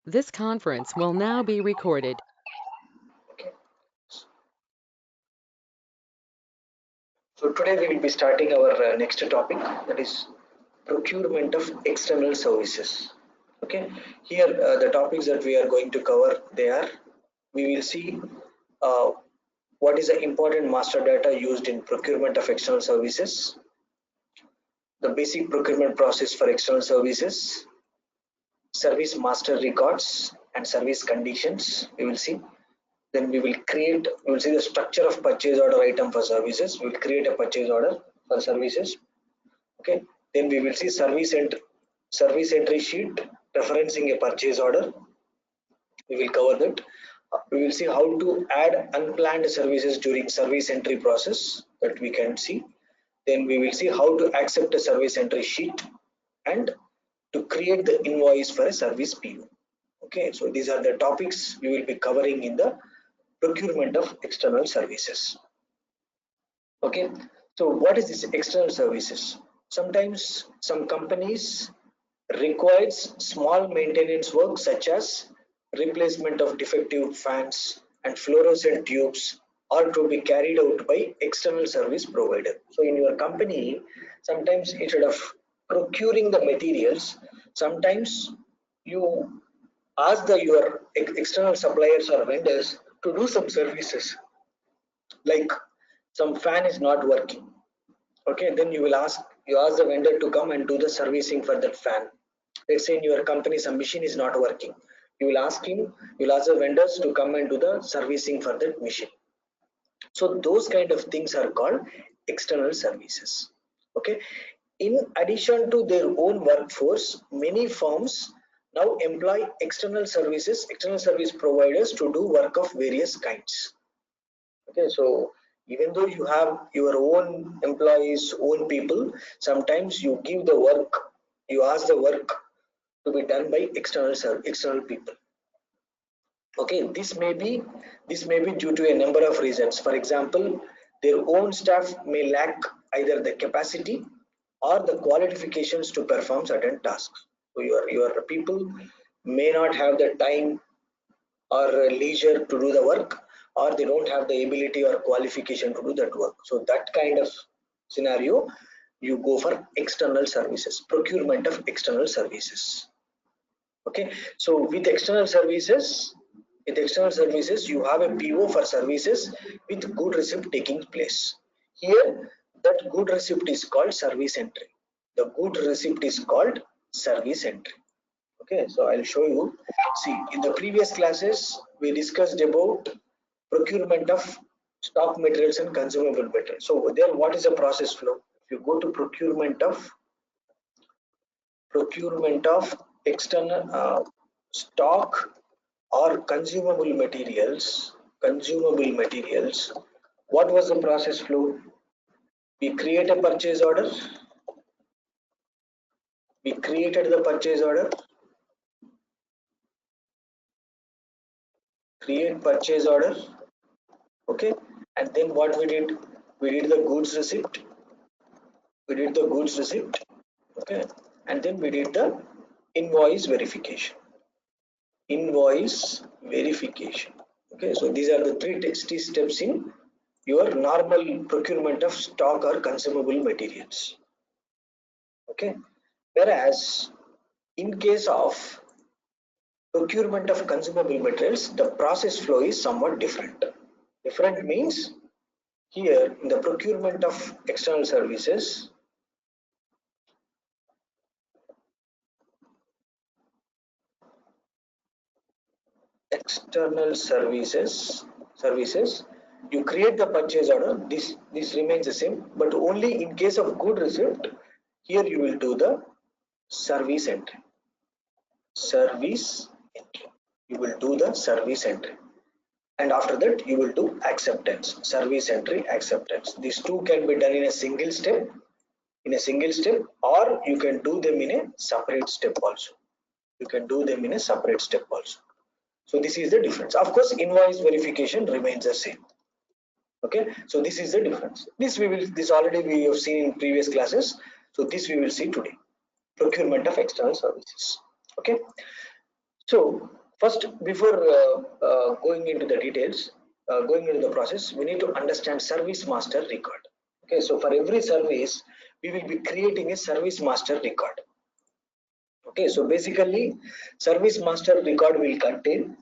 This conference will now be recorded. Okay. So today we will be starting our next topic, that is procurement of external services. Okay. Here the topics that we are going to cover, we will see uh, what is the important master data used in procurement of external services, the basic procurement process for external services, service master records and service conditions we will see. Then we will see the structure of purchase order item for services. We will create a purchase order for services. Okay. Then we will see service entry sheet referencing a purchase order. We will cover that. We will see how to add unplanned services during service entry process, that we can see. Then we will see how to accept a service entry sheet and to create the invoice for a service PO. Okay, so these are the topics we will be covering in the procurement of external services. Okay, so what is this external services? Sometimes some companies requires small maintenance work such as replacement of defective fans and fluorescent tubes are to be carried out by external service provider. So in your company, sometimes instead of procuring the materials, sometimes you ask your external suppliers or vendors to do some services, like some fan is not working. Okay, then you ask the vendor to come and do the servicing for that fan. Let's say in your company some machine is not working, you'll ask the vendors to come and do the servicing for that machine. So those kind of things are called external services. Okay, in addition to their own workforce, many firms now employ external service providers to do work of various kinds. Okay, so even though you have your own employees, own people, sometimes you give the work, you ask the work to be done by external people. Okay, this may be due to a number of reasons. For example, their own staff may lack either the capacity or the qualifications to perform certain tasks. So your people may not have the time or leisure to do the work, or they don't have the ability or qualification to do that work. So that kind of scenario, you go for external services, procurement of external services. Okay, so with external services you have a PO for services with good receipt taking place. Here that good receipt is called service entry. The good receipt is called service entry. Okay, so I'll show you. See, in the previous classes we discussed about procurement of stock materials and consumable materials. So there, what is the process flow? If you go to procurement of external stock or consumable materials, what was the process flow? We create a purchase order, we created the purchase order, create purchase order. Okay, and then what we did the goods receipt, okay, and then we did the invoice verification. Okay, so these are the three steps in your normal procurement of stock or consumable materials. Okay, whereas in case of procurement of consumable materials, the process flow is somewhat different. Different means, here in the procurement of external services, you create the purchase order. This remains the same, but only in case of good receipt, here you will do the service entry. You will do the service entry, and after that you will do acceptance. Service entry, acceptance, these two can be done in a single step, or you can do them in a separate step also. So this is the difference. Of course, invoice verification remains the same. Okay, so this is the difference. This already we have seen in previous classes, so this we will see today. Procurement of external services. Okay, So first, before going into the details, going into the process, we need to understand service master record. Okay, so for every service, we will be creating a service master record. Okay, so basically, service master record will contain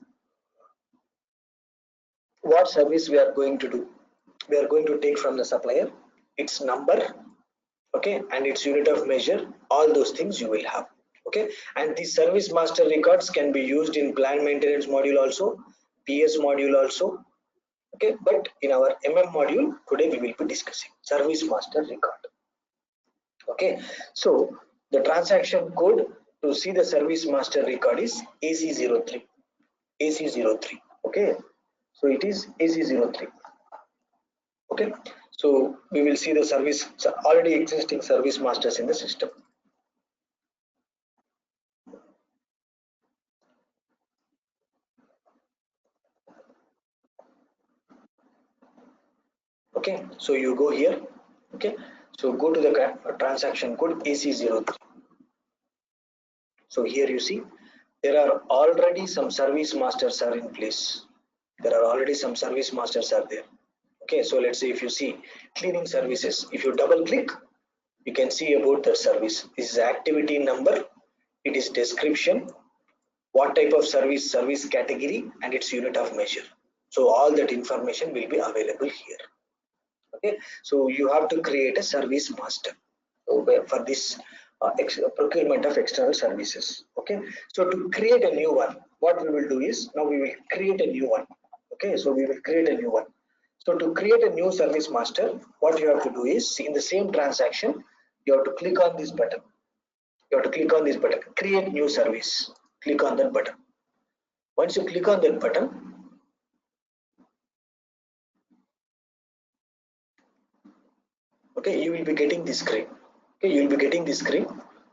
what service we are going to do. We are going to take from the supplier, its number, okay, and its unit of measure. All those things you will have. Okay, and these service master records can be used in plant maintenance module also, PS module also. Okay, but in our module today we will be discussing service master record. Okay, so the transaction code to see the service master record is AC03. AC03. Okay, so it is AC03. Okay, so we will see the service already existing service masters in the system. Okay, so you go here. Okay, so go to the transaction code AC03. So here you see there are already some service masters are in place. There are already some service masters are there. Okay, so let's say if you see cleaning services, if you double click, you can see about the service. This is activity number, it is description, what type of service category, and its unit of measure. So all that information will be available here. Okay, so you have to create a service master for this procurement of external services. Okay, so to create a new one, what we will do is now we will create a new one. Okay, so we will create a new one. So to create a new service master, what you have to do is in the same transaction, you have to click on this button. You have to click on this button, create new service. Click on that button. Once you click on that button, okay, you will be getting this screen. Okay, you will be getting this screen.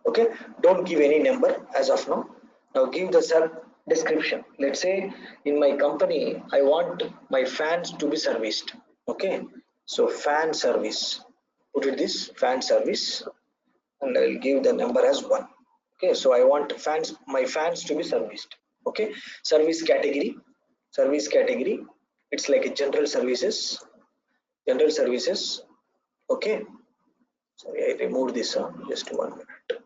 Okay, don't give any number as of now. Now give the sub description. Let's say in my company I want my fans to be serviced. Okay, so fan service, put it this fan service, and I'll give the number as 1. Okay, so I want my fans to be serviced. Okay, service category, it's like a general services. Okay, sorry, I removed this. Just 1 minute.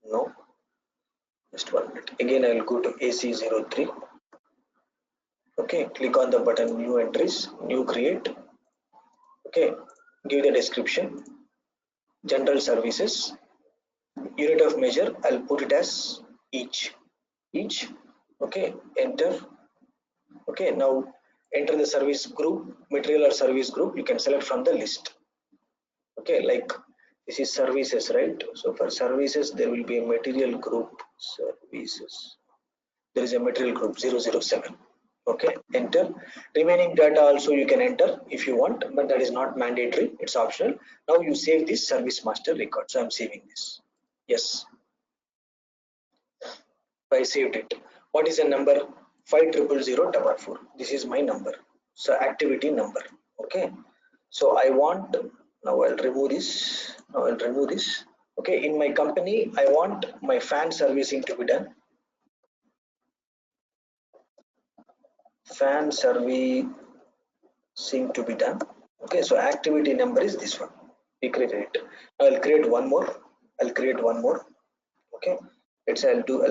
No, just 1 minute. Again, I will go to AC03. Okay, click on the button new entries, new create. Okay, give the description, general services, unit of measure. I'll put it as each. Okay, enter. Okay, now enter the service group, material or service group. You can select from the list. Okay, like this is services, right? So for services there will be a material group services. There is a material group 007. Okay, enter. Remaining data also you can enter if you want, but that is not mandatory, it's optional. Now you save this service master record. So I'm saving this. Yes, I saved it. What is the number? 500044. This is my number. So activity number. Okay, so I want, now I'll remove this. Okay, in my company I want my fan servicing to be done. Fan servicing to be done. Okay, so activity number is this one. We created it. Now I'll create one more. Okay, I'll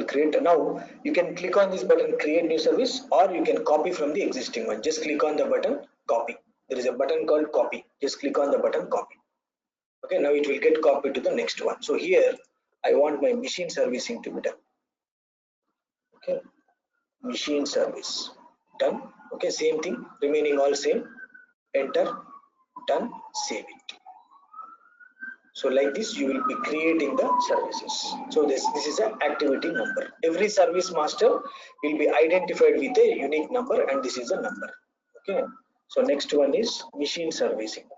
create. Now you can click on this button, create new service, or you can copy from the existing one. Just click on the button, copy. There is a button called copy. Just click on the button, copy. Okay, now it will get copied to the next one. So here I want my machine servicing to be done. Okay, machine service done. Okay, same thing, remaining all same. Enter, done, save it. So like this you will be creating the services. So this is an activity number. Every service master will be identified with a unique number, and this is a number. Okay, so next one is machine servicing,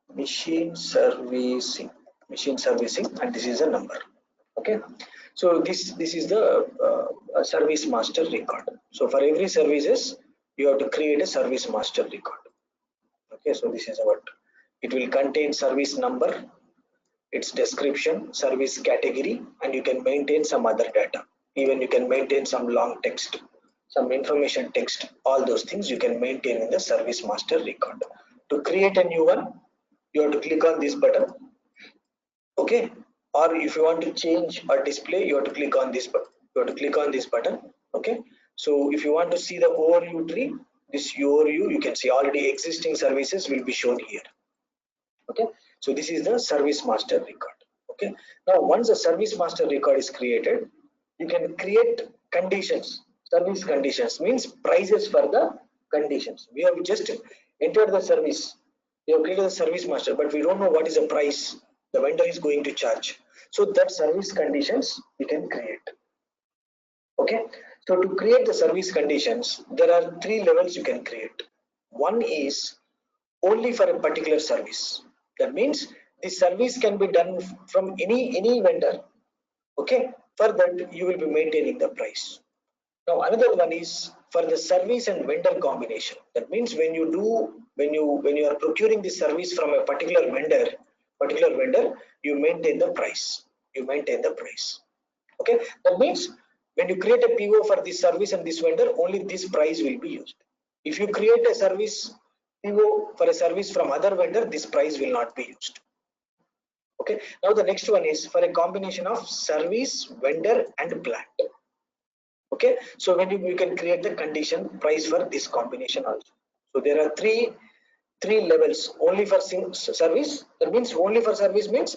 and this is a number. Okay, so this is the service master record. So for every services you have to create a service master record. Okay, so this is what it will contain: service number, its description, service category, and you can maintain some other data Even you can maintain some long text, some information text, all those things you can maintain in the service master record. To create a new one, you have to click on this button, okay, or if you want to change or display, you have to click on this button. You have to click on this button, okay. So if you want to see the overview tree, this overview, you can see already existing services will be shown here, okay. So this is the service master record, okay. Now once the service master record is created, you can create conditions. Service conditions means prices for the conditions. We have just entered the service, we have created the service master, but we don't know what is the price the vendor is going to charge. So that service conditions we can create, okay. So to create the service conditions, there are three levels you can create. One is only for a particular service. That means the service can be done from any vendor, okay. For that you will be maintaining the price. Now another one is for the service and vendor combination. That means when you are procuring the service from a particular vendor, you maintain the price. You maintain the price. Okay. That means when you create a PO for this service and this vendor, only this price will be used. If you create a service PO for a service from other vendor, this price will not be used. Okay. Now the next one is for a combination of service, vendor and plant. Okay. So when you can create the condition price for this combination also. So there are three levels. Only for service, that means only for service means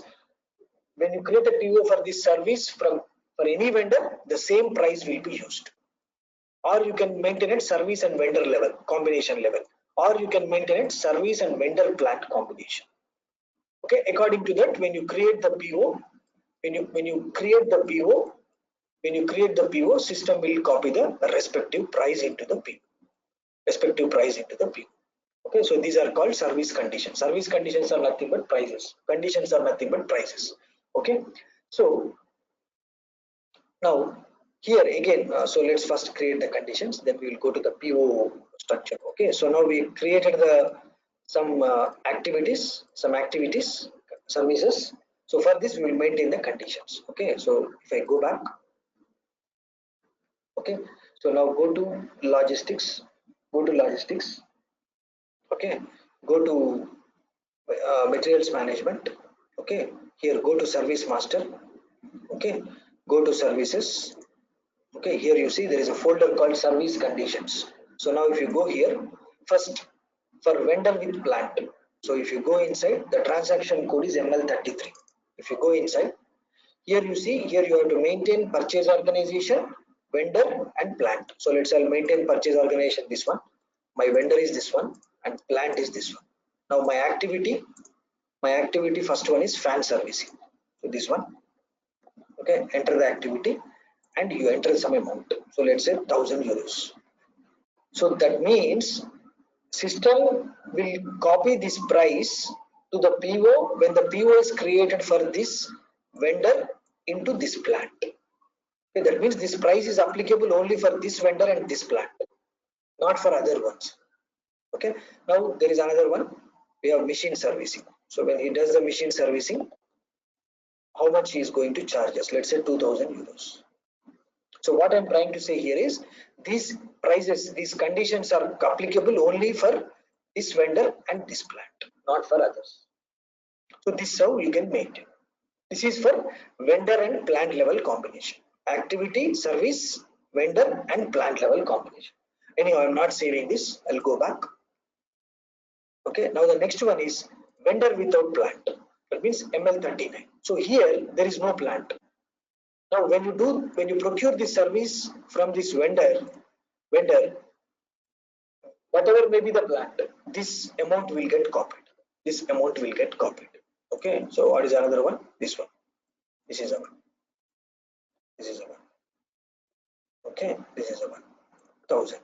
when you create a PO for this service for any vendor, the same price will be used. Or you can maintain it service and vendor level, combination level, or you can maintain it service and vendor plant combination. Okay. According to that, when you create the PO, when you create the PO, when you create the PO, system will copy the respective price into the PO. Respective price into the PO. Okay, so these are called service conditions. Service conditions are nothing but prices. Conditions are nothing but prices. Okay, so now here again, so let's first create the conditions, then we will go to the PO structure. Okay, so now we created some activities, services. So for this we will maintain the conditions. Okay, so if I go back, okay, so now go to logistics, okay, go to materials management, okay, here go to service master, okay, go to services, okay, here you see there is a folder called service conditions. So now if you go here, first for vendor with plant, so if you go inside, the transaction code is ML33. If you go inside, here you see, here you have to maintain purchase organization, vendor and plant. So let's say I'll maintain purchase organization, this one, my vendor is this one, and plant is this one. Now my activity first one is fan servicing, so this one, okay, enter the activity and you enter some amount, so let's say 1000 euros. So that means system will copy this price to the PO when the PO is created for this vendor into this plant. Okay, that means this price is applicable only for this vendor and this plant, not for other ones. Okay, now there is another one, we have machine servicing. So when he does the machine servicing, how much he is going to charge us? Let's say 2000 euros. So what I'm trying to say here is these prices, these conditions are applicable only for this vendor and this plant, not for others. So this is how you can maintain. This is for vendor and plant level combination. Activity, service, vendor and plant level combination. Anyhow, I'm not saving this. I'll go back. Okay, now the next one is vendor without plant. That means ML39. So here there is no plant. Now when you procure this service from this vendor, whatever may be the plant, this amount will get copied. This amount will get copied. Okay, so what is another one? This one. This is a one. This is a one. Okay, this is a 1000.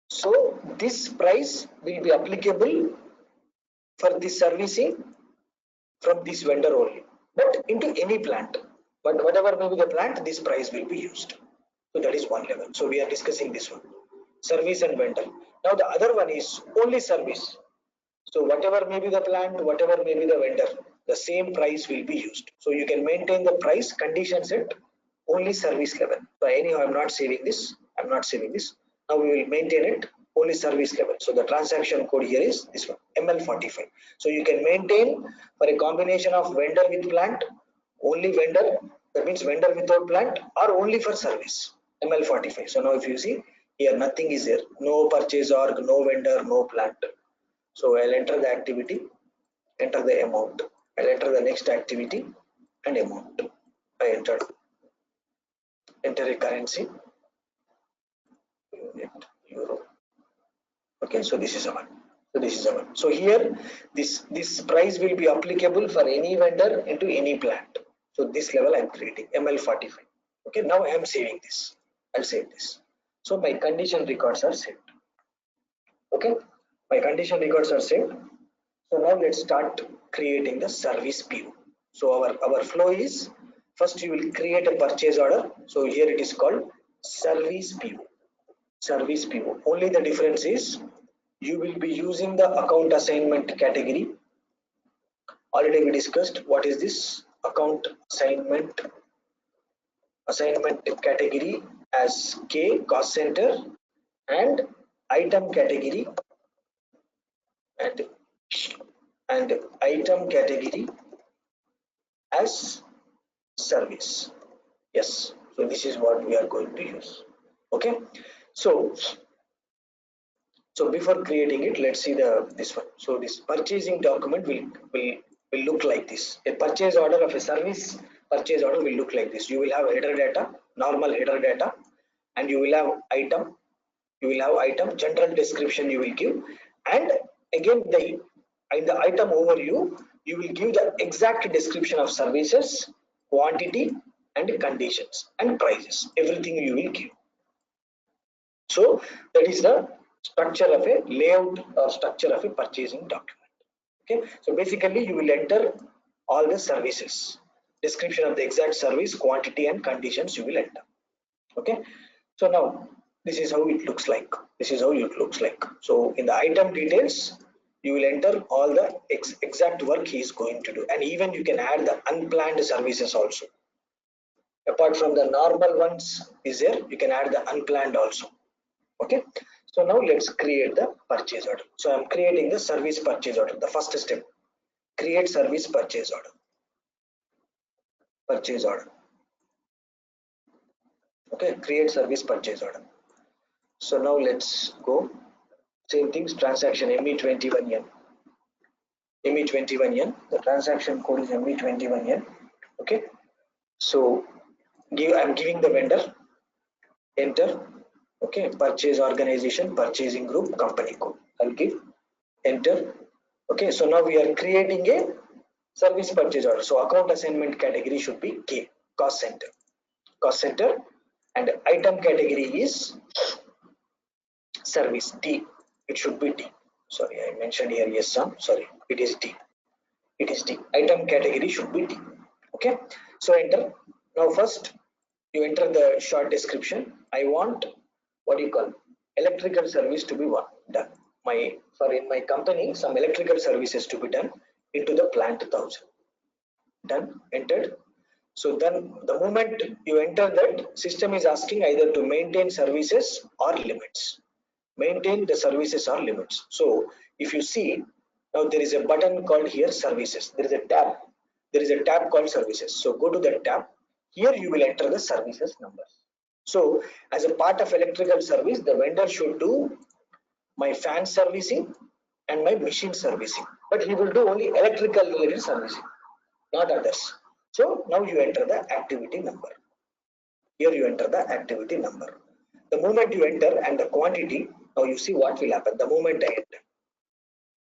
So this price will be applicable for this servicing from this vendor only, but into any plant. But whatever may be the plant, this price will be used. So that is one level. So we are discussing this one, service and vendor. Now the other one is only service. So whatever may be the plant, whatever may be the vendor, the same price will be used. So you can maintain the price condition set only service level. So anyhow, I'm not saving this. I'm not saving this. Now we will maintain it only service level. So the transaction code here is this one, ML45. So you can maintain for a combination of vendor with plant, only vendor, that means vendor without plant, or only for service, ML45. So now if you see here, nothing is there, no purchase org, no vendor, no plant. So I'll enter the activity, enter the amount. I'll enter the next activity and amount. I entered, enter a currency, unit, euro. Okay, so this is our. So this is our. So here, this price will be applicable for any vendor into any plant. So this level I'm creating ML45. Okay, now I am saving this. I'll save this. So my condition records are saved. Okay, my condition records are saved. So now let's start creating the service PO. So our flow is, first you will create a purchase order. So here it is called service PO. Service PO. Only the difference is you will be using the account assignment category. Already we discussed what is this account assignment category as K, cost center, and item category and item category as service. Yes, so this is what we are going to use. Okay, so before creating it, let's see this one. So this purchasing document will look like this. A purchase order of a service purchase order will look like this. You will have header data, normal header data, and you will have item. You will have item, general description you will give, and again in the item overview you will give the exact description of services, quantity, and conditions and prices. Everything you will give. So that is the structure of a layout or structure of a purchasing document. Okay, so basically you will enter all the services, description of the exact service, quantity, and conditions you will enter. Okay, so now this is how it looks like. This is how it looks like. So in the item details, you will enter all the exact work he is going to do, and even you can add the unplanned services also. Apart from the normal ones is there, you can add the unplanned also. Okay, so now let's create the purchase order. So I'm creating the service purchase order. The first step, create service purchase order. Purchase order. Okay, create service purchase order. So now let's go. Same things, transaction ME21N. ME21N. The transaction code is ME21N. Okay, so I'm giving the vendor. Enter. Okay, purchase organization, purchasing group, company code. I'll give, enter. Okay, so now we are creating a service purchase order. So account assignment category should be K, cost center. Cost center, and item category is service, D. It should be D. Sorry, I mentioned here yes, some. Sorry, it is D. It is D. Item category should be D. Okay, so enter. Now first you enter the short description. I want, what do you call, electrical service to be done. In my company, some electrical services to be done into the plant 1000. Done, entered. So then the moment you enter that, system is asking either to maintain services or limits. Maintain the services or limits. So if you see, now there is a button called here services. There is a tab. There is a tab called services. So go to that tab. Here you will enter the services numbers. So as a part of electrical service, the vendor should do my fan servicing and my machine servicing, but he will do only electrical related servicing, not others. So now you enter the activity number. Here you enter the activity number. The moment you enter and the quantity, now you see what will happen the moment I enter.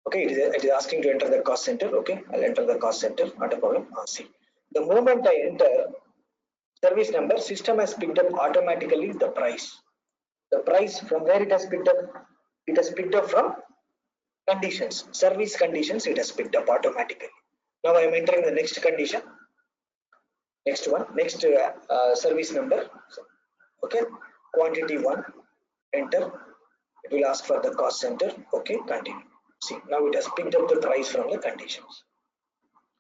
Okay, it is asking to enter the cost center. Okay, I'll enter the cost center, not a problem. See, the moment I enter service number, system has picked up automatically the price. The price from where it has picked up? It has picked up from conditions, service conditions. It has picked up automatically. Now I am entering the next condition. Next one, next service number. Okay, quantity 1. Enter. It will ask for the cost center. Okay, continue. See, now it has picked up the price from the conditions.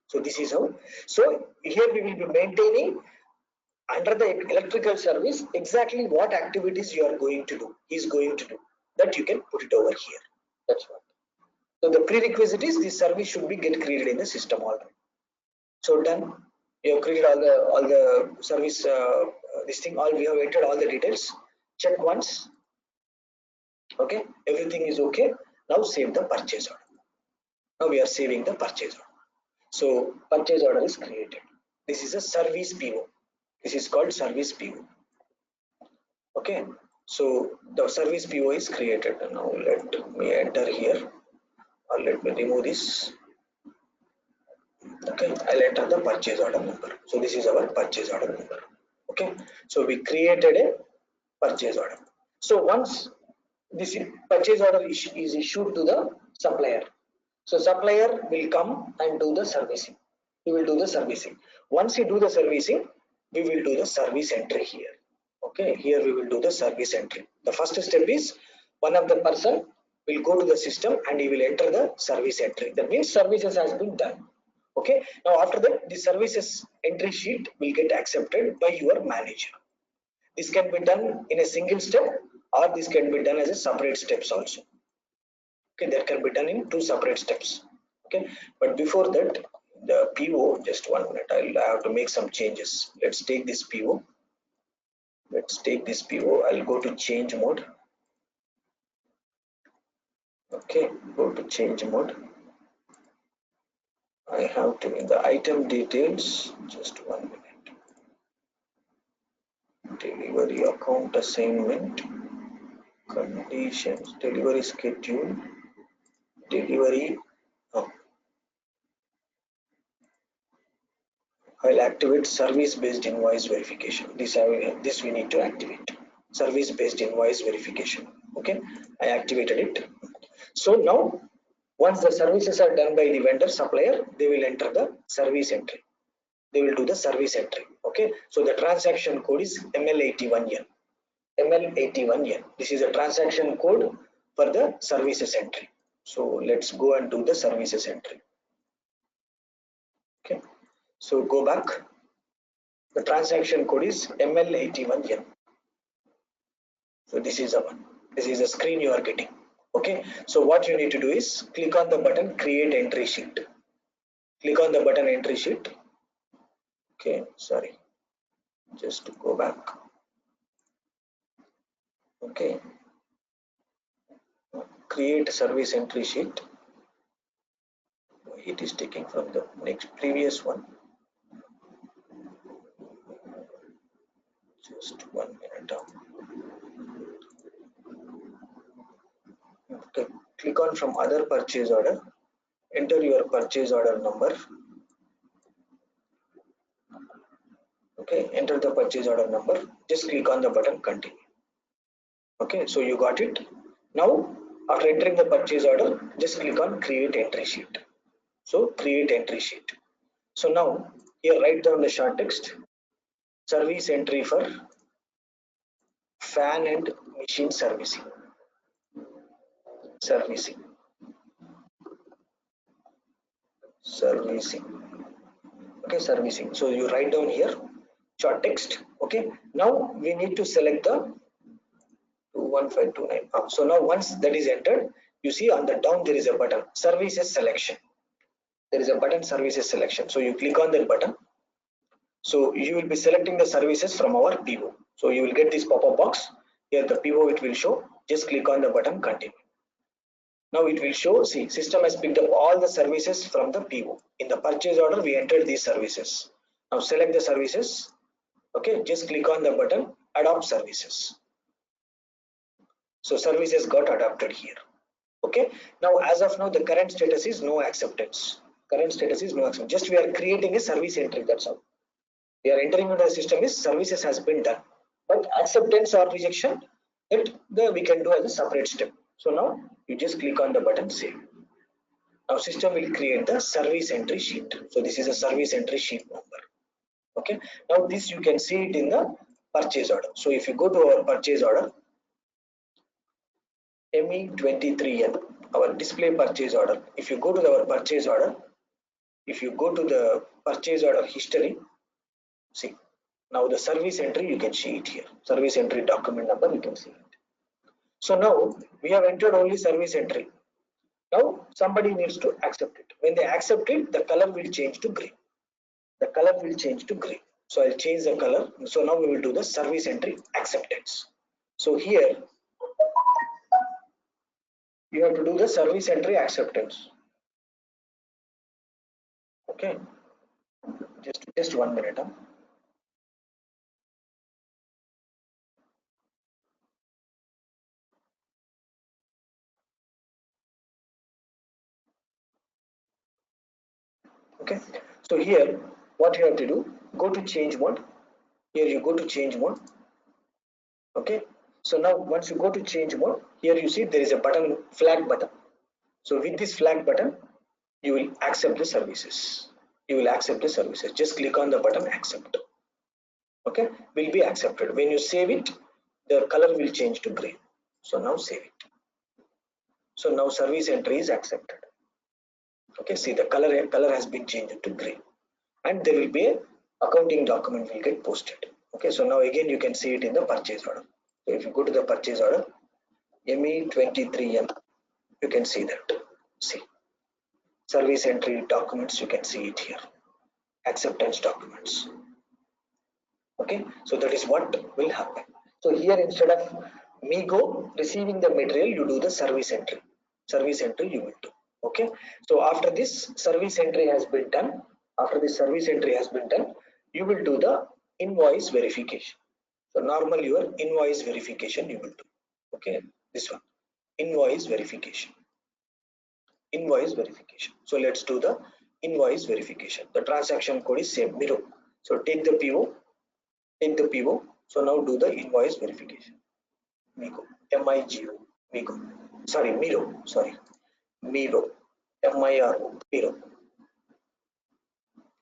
So this is how. So here we will be maintaining under the electrical service, exactly what activities you are going to do, he's going to do, that you can put it over here. That's what. So the prerequisite is this service should be get created in the system already. So done. You have created all the service this thing, all we have entered all the details. Check once. Okay, everything is okay. Now save the purchase order. Now we are saving the purchase order. So purchase order is created. This is a service PO. This is called service PO. Okay, so the service PO is created. Now let me enter here, or let me remove this. Okay, I'll enter the purchase order number. So this is our purchase order number. Okay, so we created a purchase order. So once this purchase order is issued to the supplier, so supplier will come and do the servicing. He will do the servicing. Once he do the servicing, we will do the service entry here. Okay, here we will do the service entry. The first step is one of the person will go to the system and he will enter the service entry. That means services has been done. Okay, now after that the services entry sheet will get accepted by your manager. This can be done in a single step, or this can be done as a separate steps also. Okay, that can be done in two separate steps. Okay, but before that, the PO, just 1 minute, I have to make some changes. Let's take this PO. Let's take this PO. I'll go to change mode. Okay, go to change mode. I have to, in the item details, just 1 minute. Delivery account assignment, conditions, delivery schedule, delivery. Oh, I'll activate service based invoice verification. This we need to activate. Service based invoice verification. Okay, I activated it. So now once the services are done by the vendor supplier, they will enter the service entry. They will do the service entry. Okay, so the transaction code is ML81N. ML81N. This is a transaction code for the services entry. So let's go and do the services entry. Okay, so go back. The transaction code is ML81N. So this is the one. This is the screen you are getting. Okay, so what you need to do is click on the button create entry sheet. Click on the button entry sheet. Okay, sorry, just to go back. Okay, create service entry sheet. It is taking from the next previous one. Just 1 minute down. Okay, click on from other purchase order. Enter your purchase order number. Okay, enter the purchase order number. Just click on the button continue. Okay, so you got it. Now after entering the purchase order, just click on create entry sheet. So create entry sheet. So now here write down the short text. Service entry for fan and machine servicing. Servicing. Okay, servicing. So you write down here short text. Okay, now we need to select the 21529. So now once that is entered, you see on the down there is a button services selection. There is a button services selection. So you click on that button. So you will be selecting the services from our PO. So you will get this pop-up box. Here the PO it will show. Just click on the button continue. Now it will show, see, system has picked up all the services from the PO. In the purchase order, we entered these services. Now select the services. Okay, just click on the button adopt services. So services got adopted here. Okay, now as of now, the current status is no acceptance. Current status is no acceptance. Just we are creating a service entry, that's all. We are entering into the system is services has been done. But acceptance or rejection, we can do as a separate step. So now you just click on the button save. Now system will create the service entry sheet. So this is a service entry sheet number. Okay, now this you can see it in the purchase order. So if you go to our purchase order, ME23N, our display purchase order. If you go to our purchase order, if you go to the purchase order history, see Now the service entry, you can see it here. Service entry document number, you can see it. So now we have entered only service entry. Now somebody needs to accept it. When they accept it, the color will change to green. The color will change to green. So I'll change the color. So now we will do the service entry acceptance. So here you have to do the service entry acceptance. Okay, just 1 minute. Okay, so here what you have to do, go to change mode. Here you go to change mode. Okay, so now once you go to change mode, here you see there is a button, flag button. So with this flag button, you will accept the services. You will accept the services. Just click on the button accept. Okay, will be accepted. When you save it, the color will change to green. So now save it. So now service entry is accepted. Okay, see the color has been changed to green, and there will be a accounting document will get posted. Okay, so now again you can see it in the purchase order. So if you go to the purchase order, ME23N, you can see that. See service entry documents, you can see it here. Acceptance documents. Okay, so that is what will happen. So here instead of MIGO receiving the material, you do the service entry. Service entry you will do. Okay, so after this service entry has been done, you will do the invoice verification. So normal your invoice verification you will do. Okay, this one, invoice verification. So let's do the invoice verification. The transaction code is same, Miro. So take the PO. So now do the invoice verification. Migo, MIGO, Migo. Sorry, Miro. Miro, MIRO, Miro.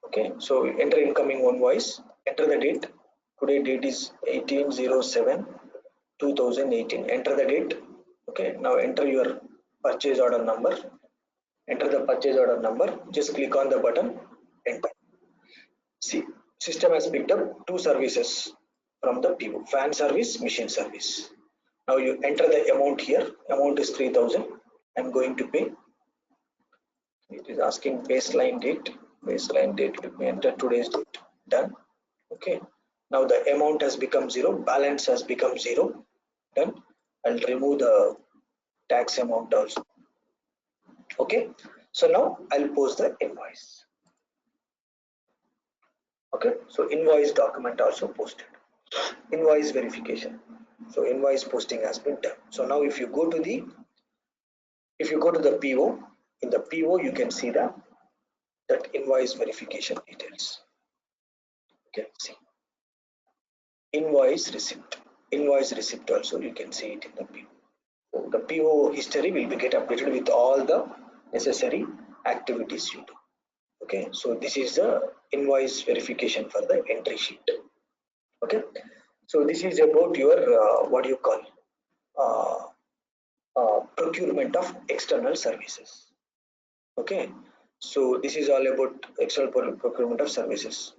Okay, so enter incoming invoice. Enter the date. Today date is 18/07/2018. Enter the date. Okay, now enter your purchase order number. Enter the purchase order number. Just click on the button. Enter. See, system has picked up two services from the PO, fan service, machine service. Now you enter the amount here. Amount is 3000. I'm going to pay. It is asking baseline date. Let me enter today's date. Done. Okay. Now the amount has become zero. Balance has become zero. Done. I'll remove the tax amount also. Okay. So now I'll post the invoice. Okay. So invoice document also posted. Invoice verification. So invoice posting has been done. So now if you go to the PO, in the PO you can see that invoice verification details. Okay, see invoice receipt also you can see it in the PO. So the PO history will be get updated with all the necessary activities you do. Okay, so this is the invoice verification for the entry sheet. Okay, so this is about your what do you call procurement of external services. Okay, so this is all about external procurement of services.